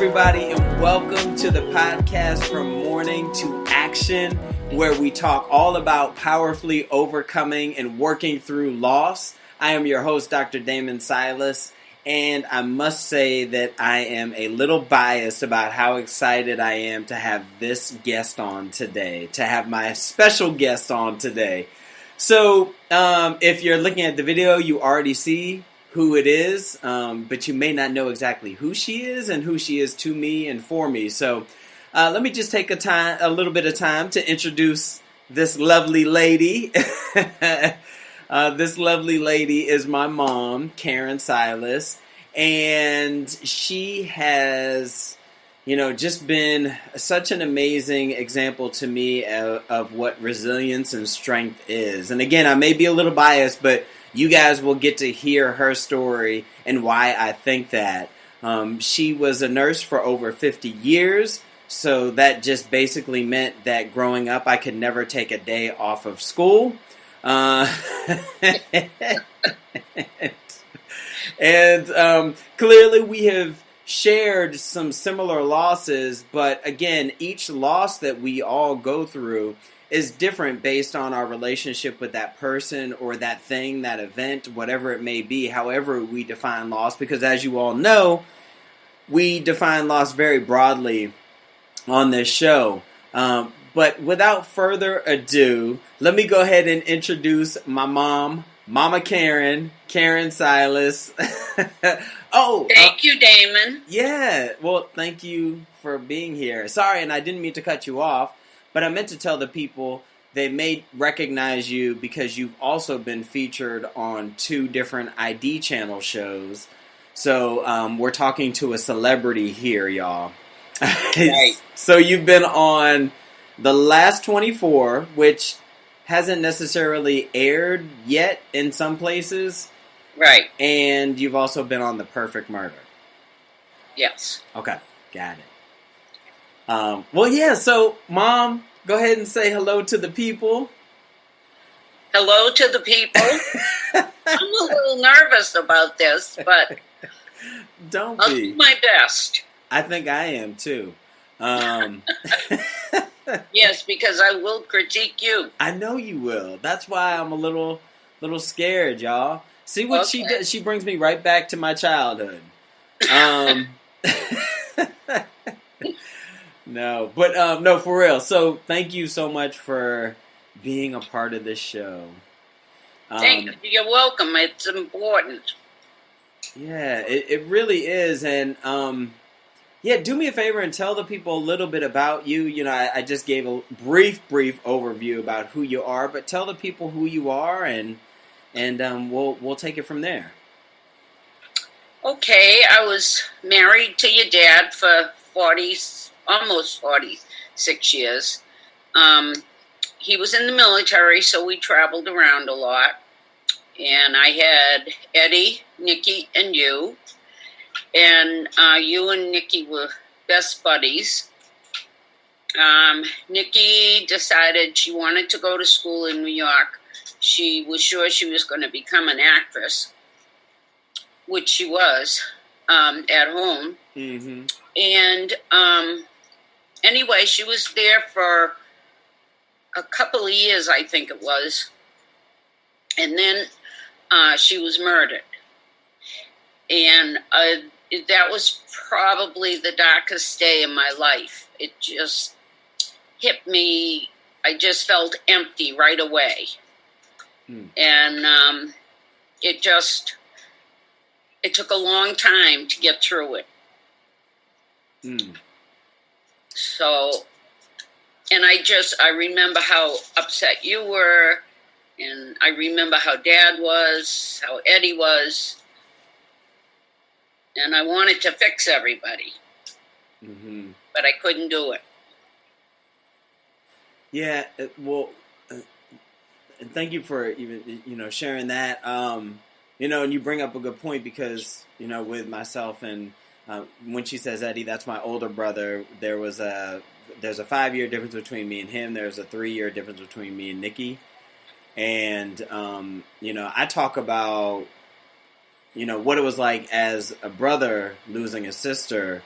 everybody, and welcome to the podcast from Mourning to Action, where we talk all about powerfully overcoming and working through loss. I am your host, Dr. Damon Silas, and I must say that I am a little biased about how excited I am to have this guest on today, to have my special guest on today. So, if you're looking at the video, you already see who it is, but you may not know exactly who she is and who she is to me and for me. So let me just take a little bit of time to introduce this lovely lady. This lovely lady is my mom, Karen Silas, and she has, just been such an amazing example to me of what resilience and strength is. And again, I may be a little biased, but you guys will get to hear her story and why I think that. She was a nurse for over 50 years, so that just basically meant that growing up I could never take a day off of school. And clearly we have shared some similar losses, but again, each loss that we all go through is different based on our relationship with that person or that thing, that event, whatever it may be, however we define loss, because as you all know, we define loss very broadly on this show. But without further ado, let me go ahead and introduce my mom, Mama Karen Silas. Thank you, Damon. Yeah, well, thank you for being here. Sorry, and I didn't mean to cut you off, but I meant to tell the people they may recognize you because you've also been featured on 2 different ID channel shows. So we're talking to a celebrity here, y'all. Right. So you've been on The Last 24, which hasn't necessarily aired yet in some places. Right. And you've also been on The Perfect Murder. Yes. Okay, got it. Well, yeah, so, Mom, go ahead and say hello to the people. Hello to the people. I'm a little nervous about this, but Don't I'll be. do my best. I think I am, too. Yes, because I will critique you. I know you will. That's why I'm a little scared, y'all. See what she does? She brings me right back to my childhood. No, but no, for real. So thank you so much for being a part of this show. Thank you. You're welcome. It's important. Yeah, it really is. And yeah, do me a favor and tell the people a little bit about you. I just gave a brief overview about who you are, but tell the people who you are, and we'll take it from there. Okay, I was married to your dad for almost 46 years. He was in the military, so we traveled around a lot. And I had Eddie, Nikki, and you. And you and Nikki were best buddies. Nikki decided she wanted to go to school in New York. She was sure she was going to become an actress, which she was at home. Mm-hmm. And anyway, she was there for a couple of years, I think it was. And then she was murdered. And that was probably the darkest day in my life. It just hit me. I just felt empty right away. And it took a long time to get through it. So, and I remember how upset you were, and I remember how Dad was, how Eddie was, and I wanted to fix everybody, but I couldn't do it. Yeah, well, and thank you for even sharing that. And you bring up a good point because with myself and when she says Eddie, that's my older brother. There's a 5-year difference between me and him. There's a 3-year difference between me and Nikki. And I talk about what it was like as a brother losing a sister.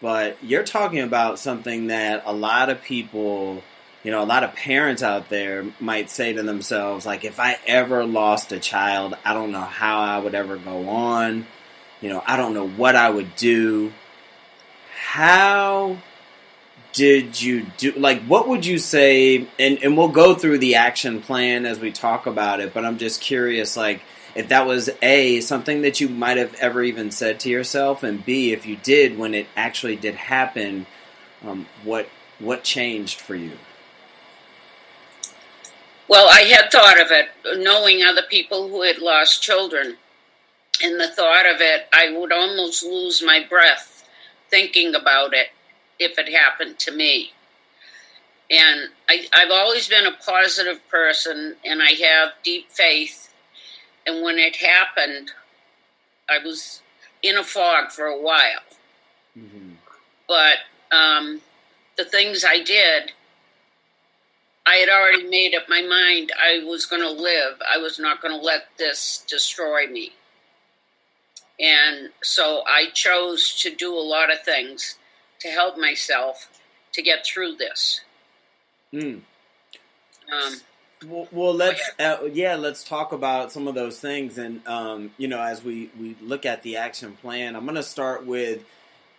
But you're talking about something that a lot of people, a lot of parents out there might say to themselves, like, if I ever lost a child, I don't know how I would ever go on. I don't know what I would do. How did you do, like, what would you say, and we'll go through the action plan as we talk about it, but I'm just curious, like, if that was A, something that you might have ever even said to yourself, and B, if you did, when it actually did happen, what changed for you? Well, I had thought of it, knowing other people who had lost children. And the thought of it, I would almost lose my breath thinking about it if it happened to me. And I've always been a positive person, and I have deep faith. And when it happened, I was in a fog for a while. Mm-hmm. But the things I did, I had already made up my mind I was going to live. I was not going to let this destroy me. And so I chose to do a lot of things to help myself to get through this. Mm. Well, let's talk about some of those things. And, as we look at the action plan, I'm going to start with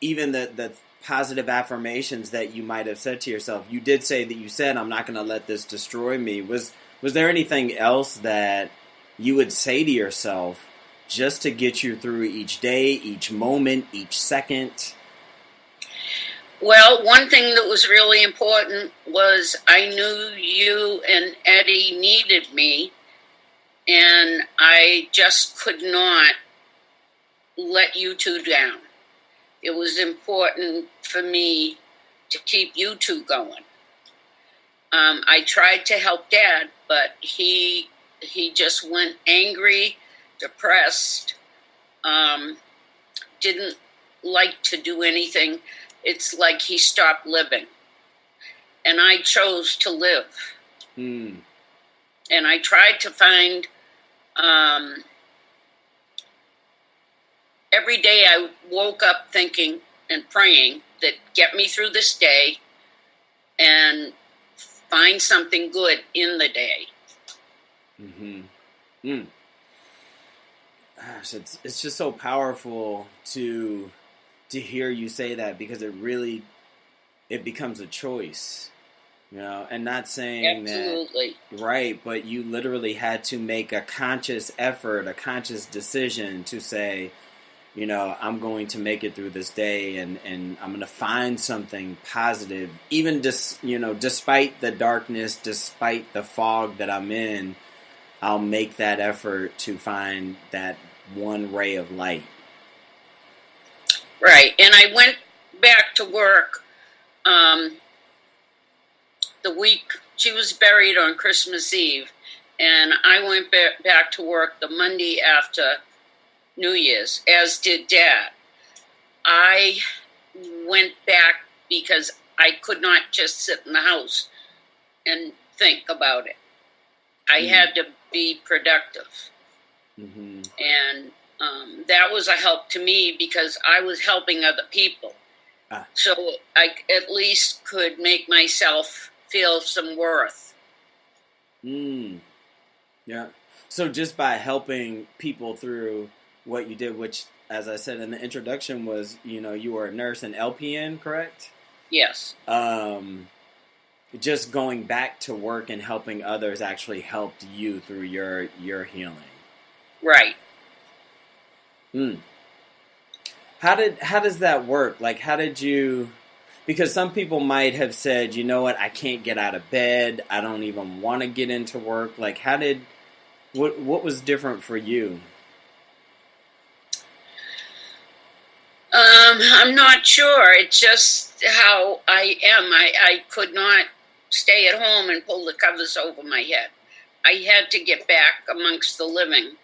even the positive affirmations that you might have said to yourself. You did say that you said, I'm not going to let this destroy me. Was there anything else that you would say to yourself just to get you through each day, each moment, each second? Well, one thing that was really important was I knew you and Eddie needed me, and I just could not let you two down. It was important for me to keep you two going. I tried to help Dad, but he just went angry, depressed, didn't like to do anything. It's like he stopped living. And I chose to live. Mm. And I tried to find, every day I woke up thinking and praying that get me through this day and find something good in the day. Mm-hmm. Mm. Gosh, it's just so powerful to hear you say that, because it becomes a choice, and not saying Absolutely. That, right, but you literally had to make a conscious effort, a conscious decision to say, I'm going to make it through this day, and I'm going to find something positive, even despite the darkness, despite the fog that I'm in, I'll make that effort to find that one ray of light. Right, and I went back to work the week she was buried on Christmas Eve, and I went back to work the Monday after New Year's, as did Dad. I went back because I could not just sit in the house and think about it. I had to be productive. Mm-hmm. And that was a help to me because I was helping other people. So I at least could make myself feel some worth. Yeah. So just by helping people through what you did, which, as I said in the introduction, was, you were a nurse and LPN, correct? Yes. Just going back to work and helping others actually helped you through your healing. Right. How does that work? Like, how did you, because some people might have said, you know what, I can't get out of bed, I don't even want to get into work. Like, what was different for you? I'm not sure. It's just how I am. I could not stay at home and pull the covers over my head. I had to get back amongst the living.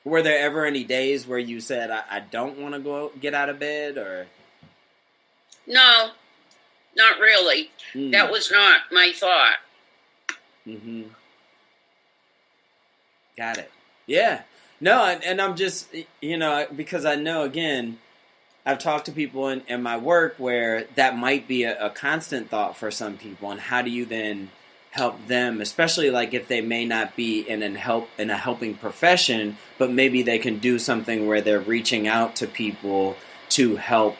Were there ever any days where you said, I don't want to get out of bed, or? No, not really. That was not my thought. Mm-hmm. Got it. Yeah. No, and I'm just, because I know, again, I've talked to people in my work where that might be a constant thought for some people. And how do you then help them, especially like if they may not be in a helping profession, but maybe they can do something where they're reaching out to people to help,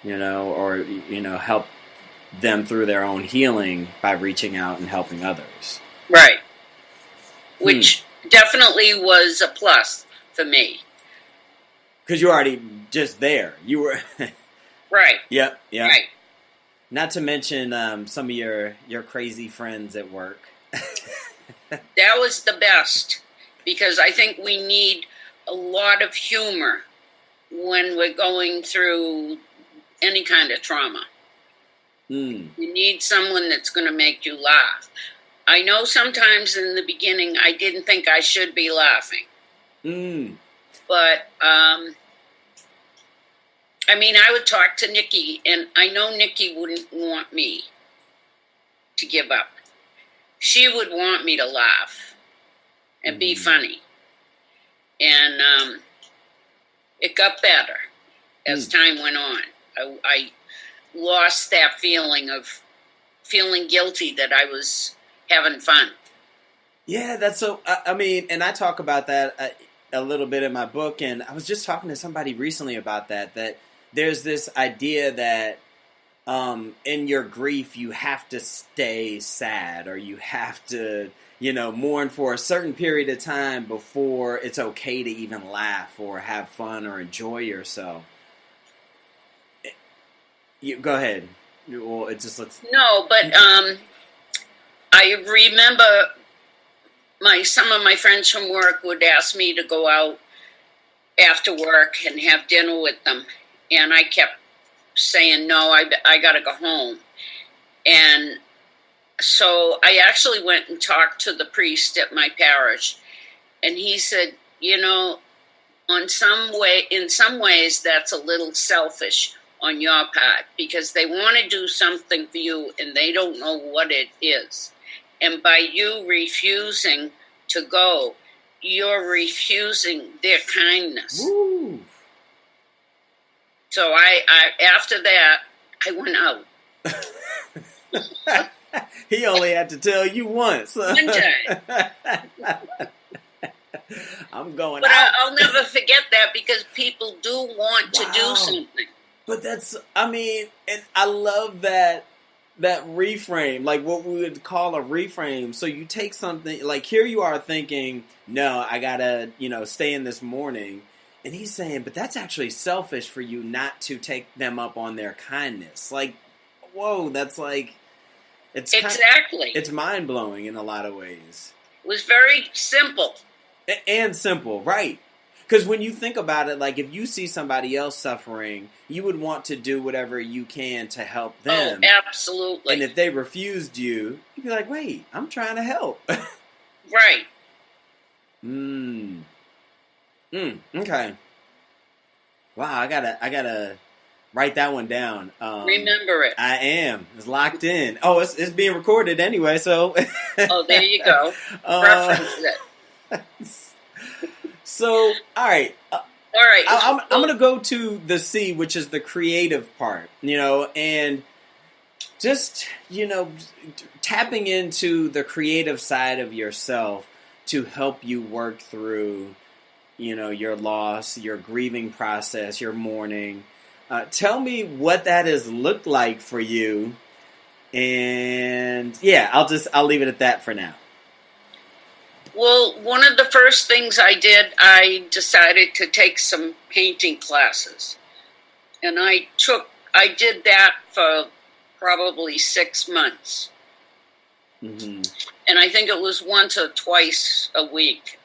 or help them through their own healing by reaching out and helping others. Right. Which definitely was a plus for me. Because you're already just there. You were... Right. Yep. Right. Not to mention some of your crazy friends at work. That was the best. Because I think we need a lot of humor when we're going through any kind of trauma. You need someone that's going to make you laugh. I know sometimes in the beginning I didn't think I should be laughing. But, I would talk to Nikki, and I know Nikki wouldn't want me to give up. She would want me to laugh and be funny. And it got better as time went on. I lost that feeling of feeling guilty that I was having fun. Yeah, that's so... and I talk about that a little bit in my book, and I was just talking to somebody recently about that there's this idea that in your grief you have to stay sad, or you have to, mourn for a certain period of time before it's okay to even laugh or have fun or enjoy yourself. Go ahead. Well, it just looks... No, but I remember some of my friends from work would ask me to go out after work and have dinner with them. And I kept saying, no, I got to go home. And so I actually went and talked to the priest at my parish. And he said, in some ways that's a little selfish on your part, because they want to do something for you and they don't know what it is. And by you refusing to go, you're refusing their kindness. Woo. So I after that, I went out. He only had to tell you once. One time. I'm going but out. I'll never forget that, because people do want to do something. But that's, and I love that reframe, like what we would call a reframe. So you take something, like here you are thinking, no, I gotta, stay in this mourning. And he's saying, but that's actually selfish for you not to take them up on their kindness. Like, whoa, that's like, it's exactly. It's mind-blowing in a lot of ways. It was very simple. And simple, right. Because when you think about it, like if you see somebody else suffering, you would want to do whatever you can to help them. Oh, absolutely. And if they refused you, you'd be like, wait, I'm trying to help. Right. Okay. Wow, I gotta write that one down. Remember it. I am. It's locked in. Oh, it's being recorded anyway, so. Oh, there you go. Reference it. So, all right. All right. I'm going to go to the C, which is the creative part, and just, tapping into the creative side of yourself to help you work through, your loss, your grieving process, your mourning. Tell me what that has looked like for you. And yeah, I'll leave it at that for now. Well, one of the first things I did, I decided to take some painting classes. And I did that for probably 6 months. Mm-hmm. And I think it was once or twice a week.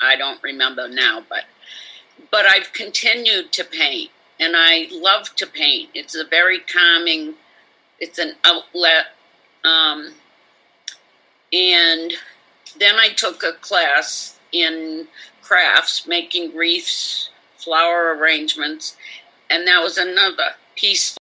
I don't remember now, but I've continued to paint, and I love to paint. It's a very calming, it's an outlet. And then I took a class in crafts, making wreaths, flower arrangements, and that was another peaceful